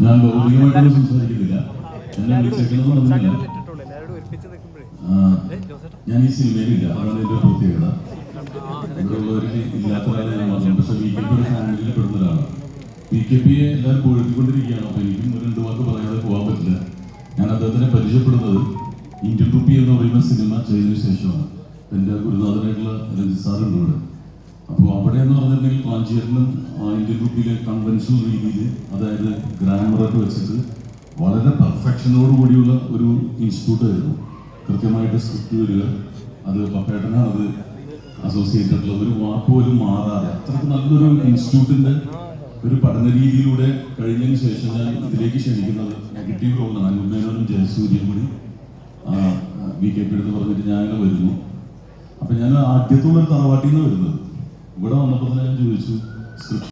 ഞാൻ ഭൗതികമായിട്ടൊന്നും സംസാരിക്കുന്നില്ല. എന്നെ വിളിച്ചേക്കുന്നതും ഒന്നുമില്ല. ഞാൻ ഈ സിനിമയിലില്ല, അതാണ് എൻ്റെ പ്രത്യേകത. ഇവിടെ ഉള്ളവർക്ക് ഇല്ലാത്തതാണ് ഞാൻ പറഞ്ഞു. പക്ഷെ BKP ഒരു ഫാമിലിയിൽ പെടുന്ന ഒരാളാണ്. BKP എല്ലാവരും പൊഴുത്തിക്കൊണ്ടിരിക്കുകയാണ്. അപ്പോൾ എനിക്കും 2 വാക്ക് പറയാതെ പോകാൻ പറ്റില്ല. ഞാൻ അദ്ദേഹത്തിനെ പരിചയപ്പെടുന്നത് ഇന്ത്യൻ റുപ്പി എന്ന് പറയുന്ന സിനിമ ചെയ്തതിനു ശേഷമാണ്. എൻ്റെ ഗുരുനാഥനായിട്ടുള്ള രഞ്ജിത് സാറുണ്ട് ഇവിടെ. അപ്പോൾ അവിടെ എന്ന് പറഞ്ഞിട്ടുണ്ടെങ്കിൽ കാഞ്ചേരിനും ഇന്ത്യൻ റുപ്പിയിലെ കൺവെൻഷണൽ രീതിയിൽ, അതായത് ഗ്രാമറൊക്കെ വെച്ചിട്ട് വളരെ പെർഫെക്ഷനോട് കൂടിയുള്ള ഒരു ഇൻസ്റ്റിറ്റ്യൂട്ട് ആയിരുന്നു. കൃത്യമായിട്ട് സ്ക്രിപ്റ്റ് വരിക, അത് പപ്പേട്ടനാണ് അത് അസോസിയേറ്റ് ആയിട്ടുള്ള ഒരു വാക്ക് പോലും മാറാതെ അത്രയ്ക്ക് നല്ലൊരു ഇൻസ്റ്റിറ്റ്യൂട്ടിൻ്റെ ഒരു പഠന രീതിയിലൂടെ കഴിഞ്ഞതിന് ശേഷം ഞാൻ ഇതിലേക്ക് ക്ഷണിക്കുന്നത് നെഗറ്റീവ് റോളാണ്. അനുമേനോനും ജയസൂര്യയും കൂടി BKP എടുത്ത് പറഞ്ഞിട്ട് ഞാനിങ്ങനെ വരുന്നു. അപ്പം ഞാൻ ആദ്യത്തുള്ളൊരു തറവാട്ടിൽ നിന്ന് വരുന്നത്. ഇവിടെ വന്നപ്പോൾ തന്നെ ഞാൻ ചോദിച്ചു, സ്ക്രിപ്റ്റ്